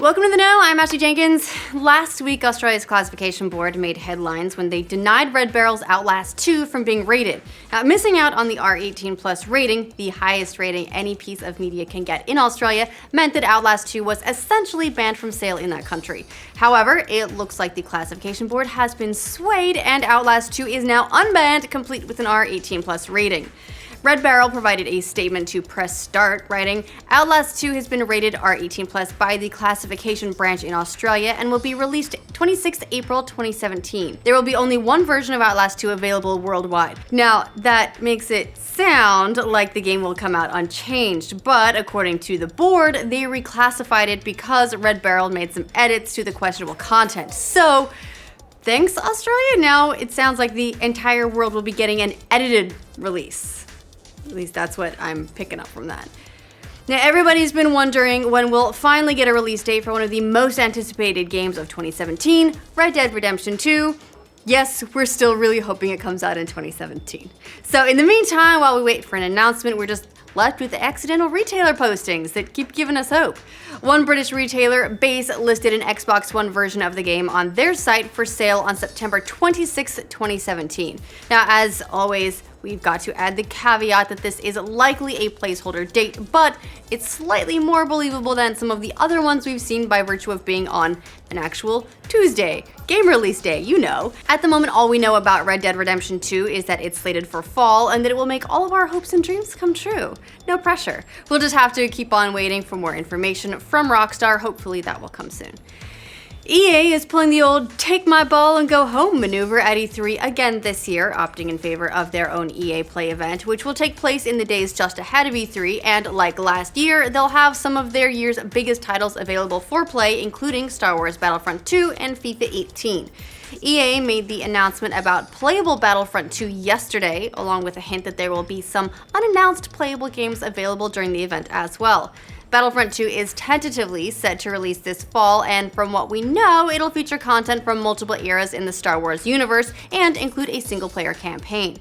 Welcome to the Know, I'm Ashley Jenkins. Last week, Australia's classification board made headlines when they denied Red Barrel's Outlast 2 from being rated. Now, missing out on the R18+ rating, the highest rating any piece of media can get in Australia, meant that Outlast 2 was essentially banned from sale in that country. However, it looks like the classification board has been swayed and Outlast 2 is now unbanned, complete with an R18+ rating. Red Barrel provided a statement to Press Start, writing, Outlast 2 has been rated R18+ by the classification branch in Australia and will be released 26 April 2017. There will be only one version of Outlast 2 available worldwide. Now, that makes it sound like the game will come out unchanged, but according to the board, they reclassified it because Red Barrel made some edits to the questionable content. So, thanks Australia, now it sounds like the entire world will be getting an edited release. At least that's what I'm picking up from that. Now, everybody's been wondering when we'll finally get a release date for one of the most anticipated games of 2017, Red Dead Redemption 2. Yes, we're still really hoping it comes out in 2017. So in the meantime, while we wait for an announcement, we're just left with the accidental retailer postings that keep giving us hope. One British retailer, Base, listed an Xbox One version of the game on their site for sale on September 26, 2017. Now, as always, we've got to add the caveat that this is likely a placeholder date, but it's slightly more believable than some of the other ones we've seen by virtue of being on an actual Tuesday, game release day, you know. At the moment, all we know about Red Dead Redemption 2 is that it's slated for fall and that it will make all of our hopes and dreams come true. No pressure. We'll just have to keep on waiting for more information from Rockstar. Hopefully that will come soon. EA is pulling the old take my ball and go home maneuver at E3 again this year, opting in favor of their own EA Play event, which will take place in the days just ahead of E3, and like last year, they'll have some of their year's biggest titles available for play, including Star Wars Battlefront 2 and FIFA 18. EA made the announcement about playable Battlefront 2 yesterday, along with a hint that there will be some unannounced playable games available during the event as well. Battlefront 2 is tentatively set to release this fall, and from what we know, it'll feature content from multiple eras in the Star Wars universe and include a single-player campaign.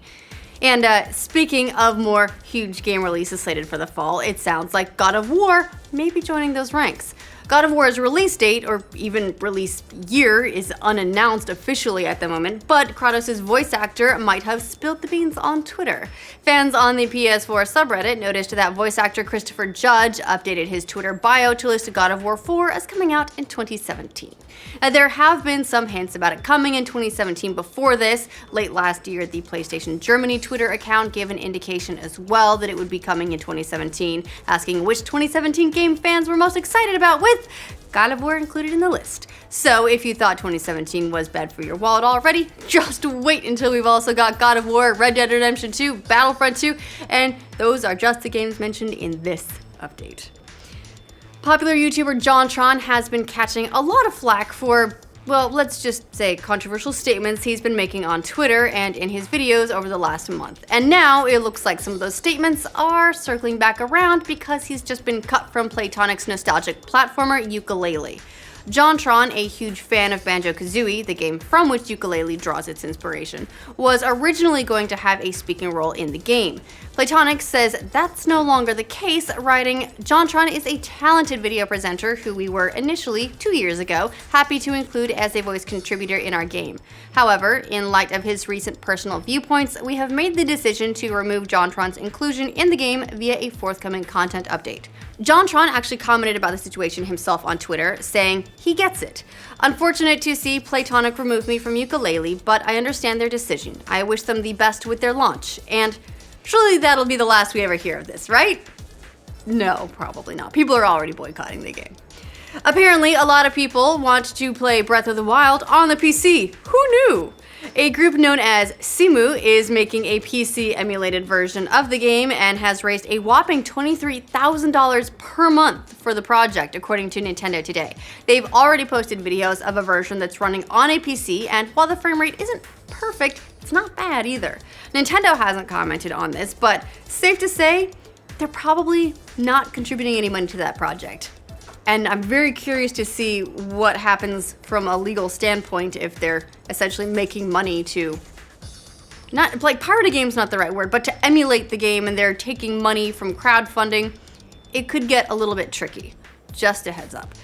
And speaking of more huge game releases slated for the fall, it sounds like God of War may be joining those ranks. God of War's release date, or even release year, is unannounced officially at the moment, but Kratos' voice actor might have spilled the beans on Twitter. Fans on the PS4 subreddit noticed that voice actor Christopher Judge updated his Twitter bio to list God of War 4 as coming out in 2017. Now, there have been some hints about it coming in 2017 before this. Late last year, the PlayStation Germany Twitter account gave an indication as well that it would be coming in 2017, asking which 2017 game fans were most excited about, with God of War included in the list. So if you thought 2017 was bad for your wallet already, just wait until we've also got God of War, Red Dead Redemption 2, Battlefront 2, and those are just the games mentioned in this update. Popular YouTuber JonTron has been catching a lot of flack for, well, let's just say controversial statements he's been making on Twitter and in his videos over the last month. And now it looks like some of those statements are circling back around because he's just been cut from Playtonic's nostalgic platformer Yooka-Laylee. JonTron, a huge fan of Banjo-Kazooie, the game from which Yooka-Laylee draws its inspiration, was originally going to have a speaking role in the game. Playtonic says that's no longer the case, writing, JonTron is a talented video presenter who we were initially, 2 years ago, happy to include as a voice contributor in our game. However, in light of his recent personal viewpoints, we have made the decision to remove JonTron's inclusion in the game via a forthcoming content update. JonTron actually commented about the situation himself on Twitter, saying he gets it. Unfortunate to see Playtonic remove me from Yooka-Laylee, but I understand their decision. I wish them the best with their launch, and surely that'll be the last we ever hear of this, right? No, probably not. People are already boycotting the game. Apparently, a lot of people want to play Breath of the Wild on the PC. Who knew? A group known as Simu is making a PC-emulated version of the game and has raised a whopping $23,000 per month for the project, according to Nintendo Today. They've already posted videos of a version that's running on a PC, and while the frame rate isn't perfect, it's not bad either. Nintendo hasn't commented on this, but safe to say, they're probably not contributing any money to that project. And I'm very curious to see what happens from a legal standpoint if they're essentially making money to, not like pirate a game's not the right word, but to emulate the game and they're taking money from crowdfunding. It could get a little bit tricky. Just a heads up.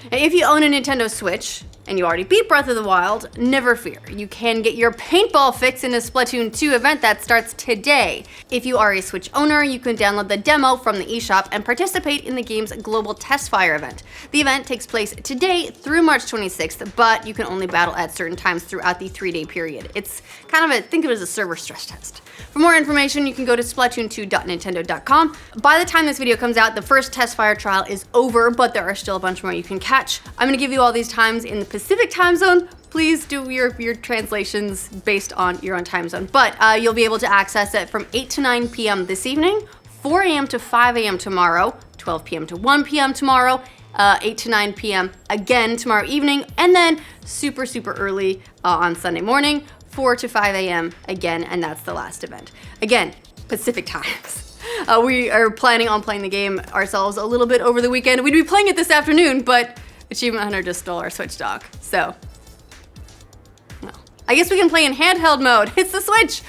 And if you own a Nintendo Switch, and you already beat Breath of the Wild, never fear. You can get your paintball fix in the Splatoon 2 event that starts today. If you are a Switch owner, you can download the demo from the eShop and participate in the game's global test fire event. The event takes place today through March 26th, but you can only battle at certain times throughout the 3-day period. It's kind of think of it as a server stress test. For more information, you can go to splatoon2.nintendo.com. By the time this video comes out, the first test fire trial is over, but there are still a bunch more you can catch. I'm gonna give you all these times in the Pacific time zone. Please do your translations based on your own time zone. But you'll be able to access it from 8 to 9 p.m. this evening, 4 a.m. to 5 a.m. tomorrow, 12 p.m. to 1 p.m. tomorrow, 8 to 9 p.m. again tomorrow evening, and then super early on Sunday morning, 4 to 5 a.m. again, and that's the last event. Again, Pacific times. We are planning on playing the game ourselves a little bit over the weekend. We'd be playing it this afternoon, but Achievement Hunter just stole our Switch dock, so, well, I guess we can play in handheld mode. It's the Switch!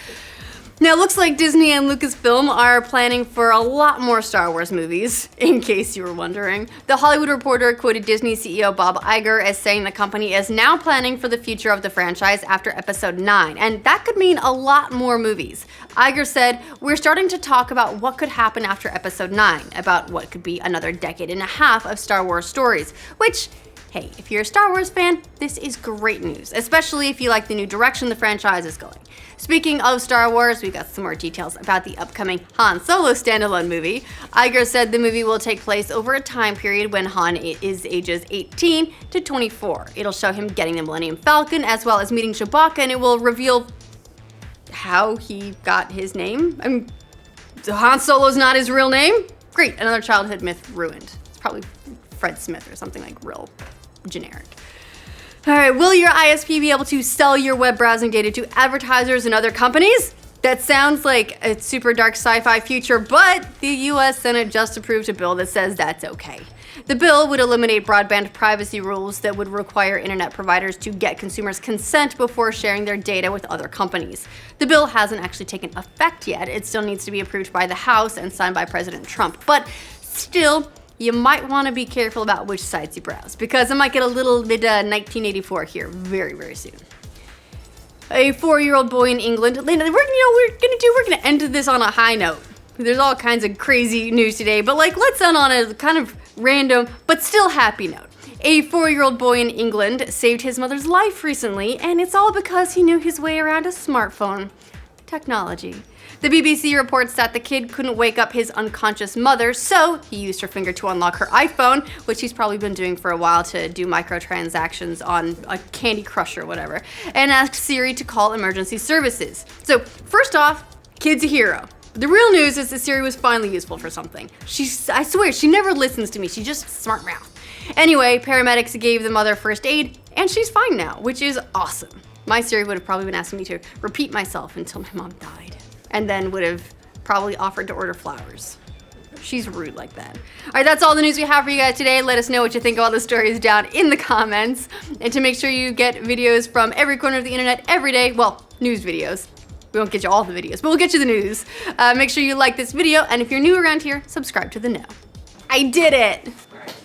Now, it looks like Disney and Lucasfilm are planning for a lot more Star Wars movies, in case you were wondering. The Hollywood Reporter quoted Disney CEO Bob Iger as saying the company is now planning for the future of the franchise after Episode 9, and that could mean a lot more movies. Iger said, "We're starting to talk about what could happen after Episode 9, about what could be another decade and a half of Star Wars stories," which, hey, if you're a Star Wars fan, this is great news, especially if you like the new direction the franchise is going. Speaking of Star Wars, we got some more details about the upcoming Han Solo standalone movie. Iger said the movie will take place over a time period when Han is ages 18 to 24. It'll show him getting the Millennium Falcon as well as meeting Chewbacca, and it will reveal how he got his name. I mean, Han Solo's not his real name? Great, another childhood myth ruined. It's probably Fred Smith or something like real generic. All right, will your ISP be able to sell your web browsing data to advertisers and other companies? That sounds like a super dark sci-fi future, but the US Senate just approved a bill that says that's okay. The bill would eliminate broadband privacy rules that would require internet providers to get consumers' consent before sharing their data with other companies. The bill hasn't actually taken effect yet. It still needs to be approved by the House and signed by President Trump, but still, you might want to be careful about which sites you browse, because it might get a little bit 1984 here very soon. A 4-year-old boy in England. We're gonna end this on a high note. There's all kinds of crazy news today, but let's end on a kind of random but still happy note. A 4-year-old boy in England saved his mother's life recently, and it's all because he knew his way around a smartphone technology. The BBC reports that the kid couldn't wake up his unconscious mother, so he used her finger to unlock her iPhone, which he's probably been doing for a while to do microtransactions on a Candy Crush or whatever, and asked Siri to call emergency services. So first off, kid's a hero. The real news is that Siri was finally useful for something. I swear, she never listens to me, she just smart mouth. Anyway, paramedics gave the mother first aid, and she's fine now, which is awesome. My Siri would have probably been asking me to repeat myself until my mom died, and then would have probably offered to order flowers. She's rude like that. All right, that's all the news we have for you guys today. Let us know what you think of all the stories down in the comments. And to make sure you get videos from every corner of the internet every day, well, news videos. We won't get you all the videos, but we'll get you the news. Make sure you like this video, and if you're new around here, subscribe to the know. I did it!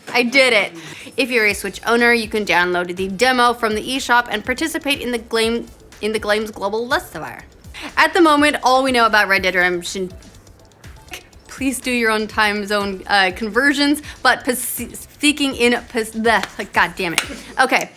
I did it! If you're a Switch owner, you can download the demo from the eShop and participate in the game's global test fire. At the moment, all we know about Red Dead Redemption, please do your own time zone conversions, but speaking in, god damn it. Okay,